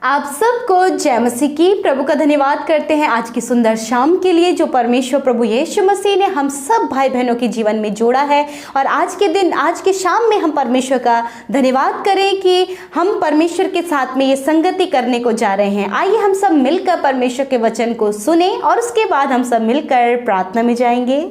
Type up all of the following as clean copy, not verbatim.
आप सबको जय मसीह की। प्रभु का धन्यवाद करते हैं आज की सुंदर शाम के लिए जो परमेश्वर प्रभु यीशु मसीह ने हम सब भाई बहनों के जीवन में जोड़ा है। और आज के दिन, आज के शाम में हम परमेश्वर का धन्यवाद करें कि हम परमेश्वर के साथ में ये संगति करने को जा रहे हैं। आइए हम सब मिलकर परमेश्वर के वचन को सुने और उसके बाद हम सब मिलकर प्रार्थना में जाएंगे।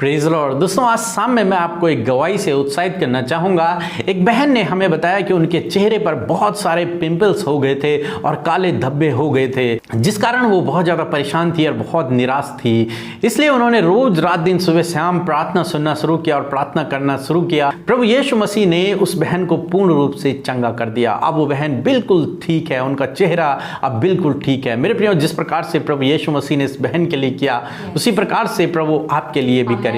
Praise Lord. दोस्तों, आज शाम में मैं आपको एक गवाही से उत्साहित करना चाहूँगा। एक बहन ने हमें बताया कि उनके चेहरे पर बहुत सारे पिंपल्स हो गए थे और काले धब्बे हो गए थे, जिस कारण वो बहुत ज़्यादा परेशान थी और बहुत निराश थी। इसलिए उन्होंने रोज रात दिन सुबह शाम प्रार्थना सुनना शुरू किया और प्रार्थना करना शुरू किया। प्रभु यीशु मसीह ने उस बहन को पूर्ण रूप से चंगा कर दिया। अब वो बहन बिल्कुल ठीक है, उनका चेहरा अब बिल्कुल ठीक है। मेरे प्रियो, जिस प्रकार से प्रभु यीशु मसीह ने इस बहन के लिए किया, उसी प्रकार से प्रभु आपके लिए भी करेंगे।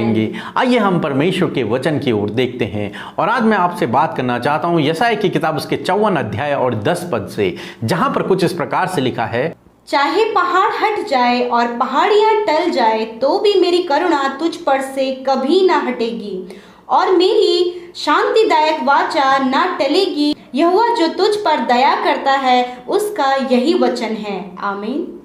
आइए हम परमेश्वर के वचन की ओर देखते हैं। और आज मैं आपसे बात करना चाहता हूं यशायाह की किताब उसके 54 अध्याय और 10 पद से, जहां पर कुछ इस प्रकार से लिखा है, चाहे पहाड़ हट जाए और पहाड़ियां टल जाए तो भी मेरी करुणा तुझ पर से कभी ना हटेगी और मेरी शांतिदायक वाचा ना टलेगी। यहोवा जो तुझ पर दया करता है उसका यही वचन है। आमीन।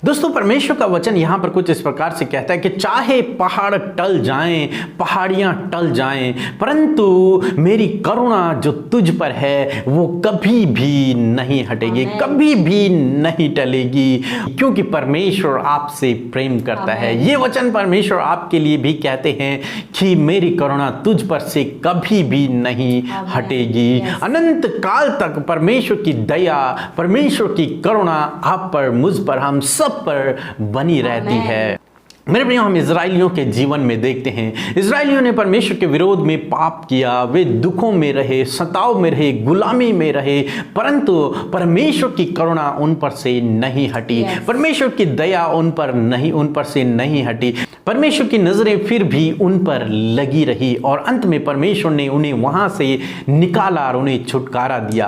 दोस्तों, परमेश्वर का वचन यहाँ पर कुछ इस प्रकार से कहता है कि चाहे पहाड़ टल जाएं, पहाड़ियाँ टल जाएं, परंतु मेरी करुणा जो तुझ पर है वो कभी भी नहीं हटेगी, कभी भी नहीं टलेगी, क्योंकि परमेश्वर आपसे प्रेम करता है। ये वचन परमेश्वर आपके लिए भी कहते हैं कि मेरी करुणा तुझ पर से कभी भी नहीं हटेगी। अनंत काल तक परमेश्वर की दया, परमेश्वर की करुणा आप पर, मुझ पर, हम सब पर बनी रहती है। मेरे प्रियो, हम इजराइलियों के जीवन में देखते हैं, इजराइलियों ने परमेश्वर के विरोध में पाप किया, वे दुखों में रहे, सताव में रहे, गुलामी में रहे, परंतु परमेश्वर की करुणा उन पर से नहीं हटी, परमेश्वर की दया उन पर से नहीं हटी, परमेश्वर की नजरें फिर भी उन पर लगी रही और अंत में परमेश्वर ने उन्हें वहां से निकाला और उन्हें छुटकारा दिया।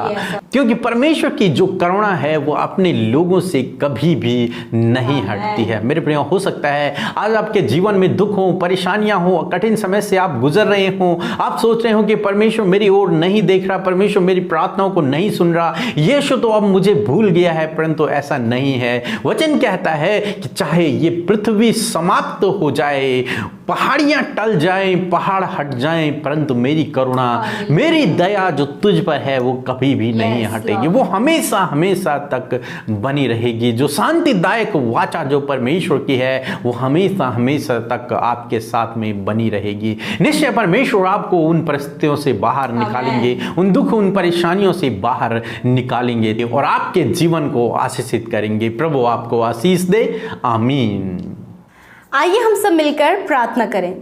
क्योंकि परमेश्वर की जो करुणा है वो अपने लोगों से कभी भी नहीं हटती है। मेरे प्रियो, हो सकता है आज आपके जीवन में दुख हो, परेशानियां हो, कठिन समय से आप गुजर रहे हो, आप सोच रहे हो कि परमेश्वर मेरी ओर नहीं देख रहा, परमेश्वर मेरी प्रार्थनाओं को नहीं सुन रहा, यीशु तो अब मुझे भूल गया है, परंतु ऐसा नहीं है। वचन कहता है कि चाहे ये पृथ्वी समाप्त हो जाए, पहाड़ियां टल जाएं, पहाड़ हट जाएं, परंतु मेरी करुणा, मेरी दया जो तुझ पर है वो कभी भी नहीं हटेगी, वो हमेशा हमेशा तक बनी रहेगी। जो शांतिदायक वाचा जो परमेश्वर की है वो हमेशा हमेशा तक आपके साथ में बनी रहेगी। निश्चय परमेश्वर आपको उन परिस्थितियों से बाहर निकालेंगे, उन दुख, उन परेशानियों से बाहर निकालेंगे और आपके जीवन को आशीषित करेंगे। प्रभु आपको आशीष दे। आमीन। आइए हम सब मिलकर प्रार्थना करें।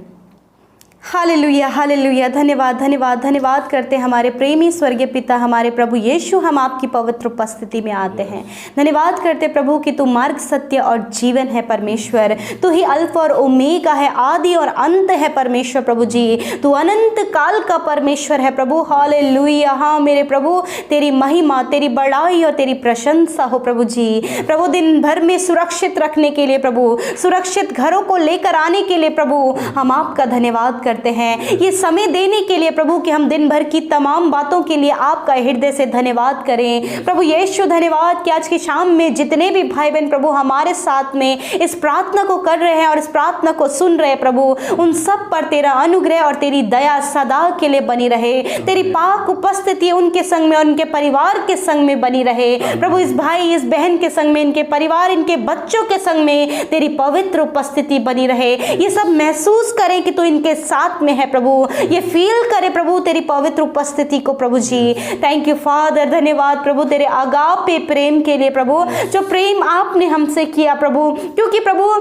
Hallelujah, hallelujah. धन्यवाद, धन्यवाद, धन्यवाद करते हैं हमारे प्रेमी स्वर्गीय पिता, हमारे प्रभु यीशु। हम आपकी पवित्र उपस्थिति में आते हैं। धन्यवाद करते प्रभु कि तू मार्ग, सत्य और जीवन है परमेश्वर। तू ही अल्फा और ओमेगा है, आदि और अंत है परमेश्वर प्रभु जी। तू अनंत काल का परमेश्वर है प्रभु। हालेलुया। हाँ मेरे प्रभु, तेरी महिमा, तेरी बड़ाई और तेरी प्रशंसा हो प्रभु जी। प्रभु, दिन भर में सुरक्षित रखने के लिए प्रभु, सुरक्षित घरों को लेकर आने के लिए प्रभु, हम आपका धन्यवाद करते हैं। ये समय देने के लिए प्रभु कि हम दिन भर की तमाम बातों के लिए आपका हृदय से धन्यवाद करें प्रभु यीशु। धन्यवाद कि आज की शाम में जितने भी भाई बहन प्रभु हमारे साथ में इस प्रार्थना को कर रहे हैं और इस प्रार्थना को सुन रहे हैं प्रभु, उन सब पर तेरा अनुग्रह और तेरी दया सदा के लिए बनी रहे। तेरी पाक उपस्थिति उनके संग में और उनके परिवार के संग में बनी रहे प्रभु। इस भाई, इस बहन के संग में, इनके परिवार, इनके बच्चों के संग में तेरी पवित्र उपस्थिति बनी रहे। ये सब महसूस करें कि तू इनके साथ में है प्रभु, ये फील करे प्रभु तेरी पवित्र उपस्थिति को प्रभु जी। Thank you father. धन्यवाद प्रभु तेरे अगापे प्रेम के लिए प्रभु, जो प्रेम आपने हमसे किया प्रभु। क्योंकि प्रभु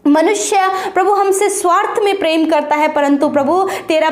मनुष्य प्रभु हमसे स्वार्थ में प्रेम करता है, परंतु प्रभु तेरा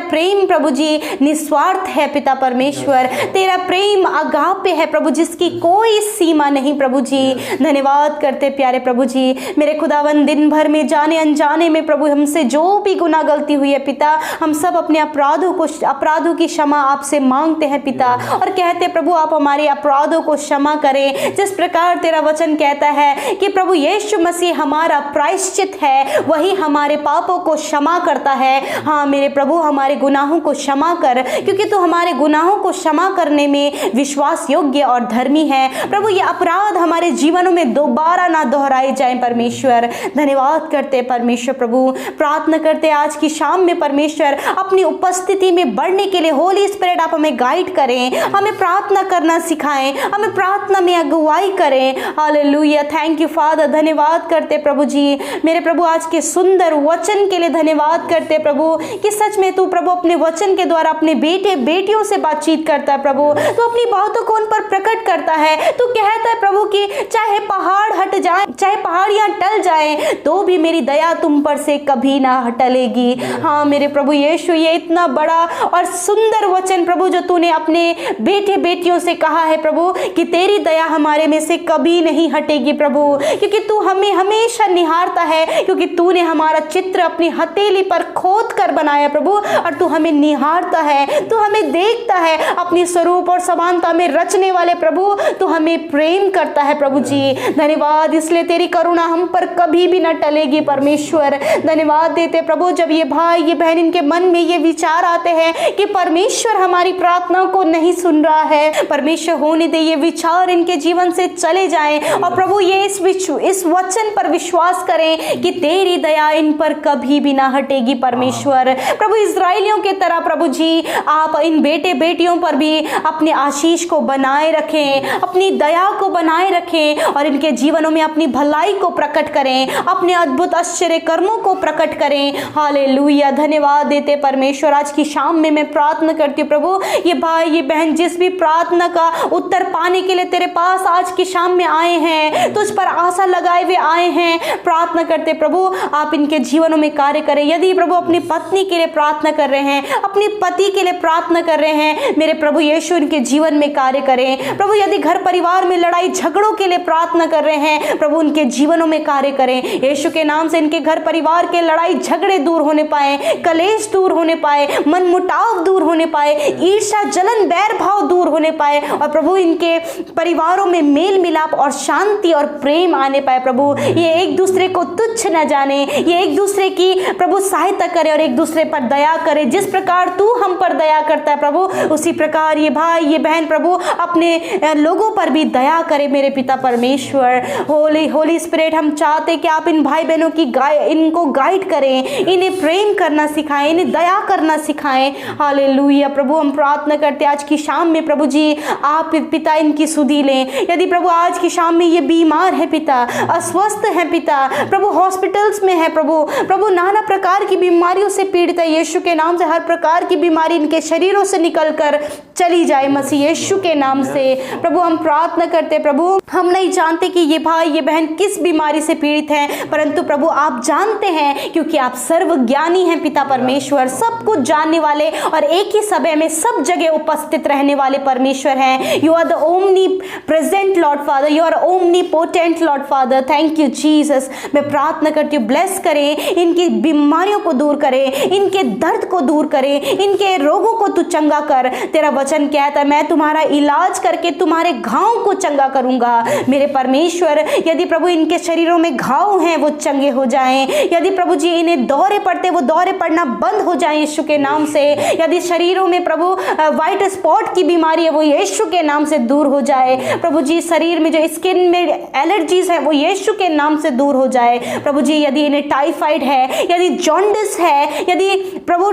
प्रेम प्रभु जी निस्वार्थ है पिता परमेश्वर। तेरा प्रेम अगापे है प्रभु, जिसकी कोई सीमा नहीं प्रभु जी। धन्यवाद करते प्यारे प्रभु जी। मेरे खुदावन, दिन भर में जाने अनजाने में प्रभु हमसे जो भी गुनाह गलती हुई है पिता, हम सब अपने अपराधों की क्षमा आपसे मांगते हैं पिता, और कहते प्रभु आप हमारे अपराधों को क्षमा करें। जिस प्रकार तेरा वचन कहता है कि प्रभु यीशु मसीह हमारा प्रायश्चित है, वही हमारे पापों को क्षमा करता है। हाँ मेरे प्रभु, हमारे गुनाहों को क्षमा कर, क्योंकि तू हमारे गुनाहों को क्षमा करने में विश्वास योग्य और धर्मी है। प्रभु ये अपराध हमारे जीवनों में दोबारा ना दोहराए जाएं परमेश्वर। धन्यवाद करते परमेश्वर प्रभु, प्रार्थना करते आज की शाम में परमेश्वर अपनी उपस्थिति में बढ़ने के लिए होली स्पिरिट आप हमें गाइड करें, हमें प्रार्थना करना सिखाएं, हमें प्रार्थना में अगुवाई करें। Hallelujah, thank you father. धन्यवाद करते प्रभु जी, मेरे प्रभु आज के सुंदर वचन के लिए धन्यवाद करते प्रभु, कि सच में तू प्रभु अपने वचन के द्वारा अपने बेटे बेटियों से बातचीत करता है प्रभु, तू अपनी बातों को उन पर प्रकट करता है। तू कहता है प्रभु कि चाहे पहाड़ हट जाए, चाहे पहाड़ियां टल जाएं, तो भी मेरी दया तुम पर से कभी ना टलेगी। हाँ मेरे प्रभु यीशु, ये इतना बड़ा और सुंदर वचन प्रभु जो तूने अपने बेटे बेटियों से कहा है प्रभु, कि तेरी दया हमारे में से कभी नहीं हटेगी प्रभु, क्योंकि तू हमें हमेशा निहारता है, क्योंकि तूने हमारा चित्र अपनी हथेली पर खोद कर बनाया प्रभु, और तू हमें निहारता है, तू हमें देखता है अपनी स्वरूप और समानता में रचने वाले प्रभु, तू हमें प्रेम करता है प्रभु जी। धन्यवाद, इसलिए तेरी करुणा हम पर कभी भी न टलेगी परमेश्वर। धन्यवाद देते प्रभु, जब ये भाई ये बहन इनके मन में ये विचार आते हैं कि परमेश्वर हमारी प्रार्थना को नहीं सुन रहा है, परमेश्वर होने दे ये विचार इनके जीवन से चले जाएं, और प्रभु ये इस वचन पर विश्वास करें कि तेरी दया इन पर कभी भी ना हटेगी परमेश्वर। प्रभु इजराइलियों के तरह प्रभु जी आप इन बेटे बेटियों पर भी अपने आशीष को बनाए रखें, अपनी दया को बनाए रखें, और इनके जीवनों में अपनी भलाई को प्रकट करें, अपने अद्भुत आश्चर्य कर्मों को प्रकट करें। हालेलुया, धन्यवाद देते परमेश्वर। आज की शाम में मैं प्रार्थना करती हूँ प्रभु, ये भाई ये बहन जिस भी प्रार्थना का उत्तर पाने के लिए तेरे पास आज की शाम में आए हैं, तुझ पर आशा लगाए हुए आए हैं, प्रार्थना करते प्रभु आप इनके जीवनों में कार्य करें। यदि प्रभु अपनी पत्नी के लिए प्रार्थना कर रहे हैं, अपनी पति के लिए प्रार्थना कर रहे हैं, मेरे प्रभु यीशु इनके जीवन में कार्य करें प्रभु। यदि घर परिवार में लड़ाई झगड़ों के लिए प्रार्थना कर रहे हैं, प्रभु उनके जीवनों में कार्य करें। यीशु के नाम से इनके घर परिवार के लड़ाई झगड़े दूर होने पाए, कलेश दूर होने पाए, मन मुटाव दूर होने पाए, ईर्ष्या जलन बैर भाव दूर होने पाए, और प्रभु इनके परिवारों में मेल मिलाप और शांति और प्रेम आने पाए प्रभु। ये एक दूसरे को तुच्छ न जाने, ये एक दूसरे की प्रभु सहायता करे और एक दूसरे पर दया करे। जिस प्रकार तू हम पर दया करता है प्रभु, उसी प्रकार ये भाई ये बहन प्रभु अपने लोगों पर भी दया करे मेरे पिता परमेश्वर। होली स्पिरिट हम चाहते कि आप इन भाई बहनों की इनको गाइड करें, इन्हें प्रेम करना सिखाएं, इन्हें दया करना सिखाएं। हालेलुया प्रभु, हम प्रार्थना करते आज की शाम में प्रभु जी आप पिता इनकी सुधि लें। यदि प्रभु आज की शाम में ये बीमार है पिता, अस्वस्थ है पिता, प्रभु हॉस्पिटल्स में है प्रभु नाना प्रकार की बीमारियों से पीड़ित है, यीशु के नाम से हर प्रकार की बीमारी इनके शरीरों से निकलकर चली जाए मसीह यीशु के नाम से। प्रभु हम प्रार्थना करते प्रभु, हम नहीं जानते कि ये भाई ये बहन किस बीमारी से पीड़ित हैं, परंतु प्रभु आप जानते हैं, क्योंकि आप सर्वज्ञानी हैं पिता परमेश्वर, सब कुछ जानने वाले और एक ही समय में सब जगह उपस्थित रहने वाले परमेश्वर हैं। You are the omnipresent lord father, you are omnipotent lord father. Thank you Jesus. मैं प्रार्थना करती हूँ ब्लेस करें, इनकी बीमारियों को दूर करें, इनके दर्द को दूर करें, इनके रोगों को तू चंगा कर। तेरा वचन कहता है मैं तुम्हारा इलाज करके तुम्हारे घाव को चंगा करूंगा। मेरे परमेश्वर यदि प्रभु इनके शरीरों में घाव हैं वो चंगे हो जाएं, यदि प्रभु जी इन्हें दौरे पड़ते वो दौरे पड़ना बंद हो जाएं यीशु के नाम से। यदि शरीरों में प्रभु व्हाइट स्पॉट की बीमारी है वो यीशु के नाम से दूर हो जाए। प्रभु जी शरीर में जो स्किन में एलर्जीज है वो यीशु के नाम से दूर हो जाए। प्रभु जी यदि इन्हें टाइफाइड है, यदि जॉन्डिस है, यदि प्रभु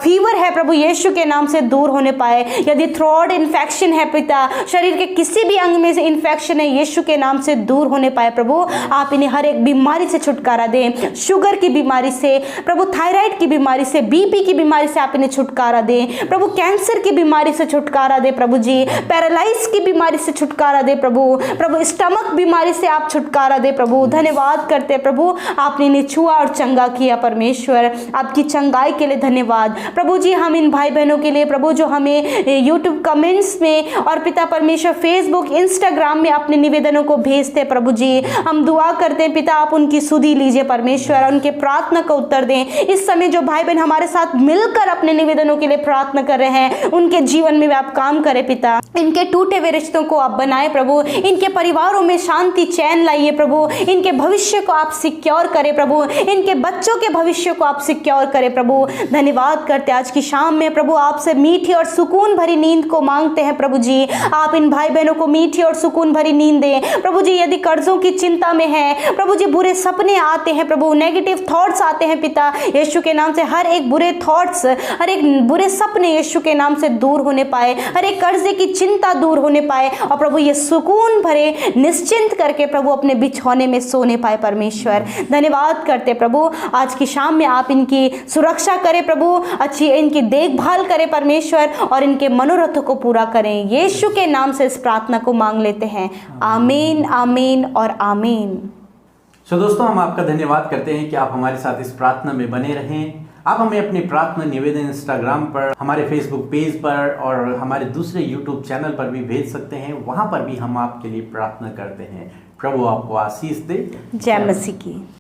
फीवर है, प्रभु यीशु के नाम से दूर होने पाए। यदि थ्रोट इन्फेक्शन है पिता, शरीर के किसी भी अंग में से इन्फेक्शन है, यीशु के नाम से दूर होने पाए। प्रभु आप इन्हें हर एक बीमारी से छुटकारा दें, शुगर की बीमारी से, प्रभु थायराइड की बीमारी से, बीपी की बीमारी से आप इन्हें छुटकारा दें। प्रभु कैंसर की बीमारी से छुटकारा दे प्रभु जी, पैरालाइज की बीमारी से छुटकारा दे प्रभु स्टमक बीमारी से आप छुटकारा दे प्रभु। धन्यवाद करते प्रभु आपने इन्हें छुआ और चंगा किया परमेश्वर। आप आपकी चंगाई के लिए धन्यवाद प्रभु जी। हम इन भाई बहनों के लिए प्रभु जो हमें यूट्यूब कमेंट्स में और पिता परमेश्वर फेसबुक इंस्टाग्राम में अपने निवेदनों को भेजते हैं प्रभु जी, हम दुआ करते हैं पिता आप उनकी सुधि लीजिए परमेश्वर, उनके प्रार्थना का उत्तर दें। इस समय जो भाई बहन हमारे साथ मिलकर अपने निवेदनों के लिए प्रार्थना कर रहे हैं उनके जीवन में आप काम करें पिता, इनके टूटे हुए रिश्तों को आप बनाए प्रभु, इनके परिवारों में शांति चैन लाइए प्रभु, इनके भविष्य को आप सिक्योर करें प्रभु, इनके बच्चों के भविष्य को आप सिक्योर करें प्रभु। धन्यवाद करते आज की शाम में प्रभु आपसे मीठी और सुकून भरी नींद को मांगते हैं प्रभु जी। आप इन भाई बहनों को मीठी और सुकून भरी नींद दें प्रभु जी। यदि कर्जों की चिंता में है प्रभु जी, बुरे सपने आते हैं प्रभु, नेगेटिव थॉट्स आते हैं पिता यीशु के नाम से, हर एक बुरे थॉट्स, हर एक बुरे सपने यीशु के नाम से दूर होने पाए, हर एक कर्जे की चिंता दूर होने पाए और प्रभु ये सुकून भरे निश्चिंत करके प्रभु अपने बिछौने में सोने पाए परमेश्वर। धन्यवाद करते प्रभु आज की शाम में आप इनकी सुरक्षा करें प्रभु, अच्छी इनकी देखभाल करें परमेश्वर और इनके मनोरथों को पूरा करें। यीशु के नाम से इस प्रार्थना को मांग लेते हैं, आमीन आमीन और आमीन। सो दोस्तों, हम आपका धन्यवाद करते हैं कि आप हमारे साथ इस प्रार्थना में बने रहें। आप हमें अपनी प्रार्थना निवेदन इंस्टाग्राम पर, हमारे फेसबुक पेज पर और हमारे दूसरे यूट्यूब चैनल पर भी भेज सकते हैं, वहां पर भी हम आपके लिए प्रार्थना करते हैं। प्रभु आपको आशीष दे। जय मसीह की।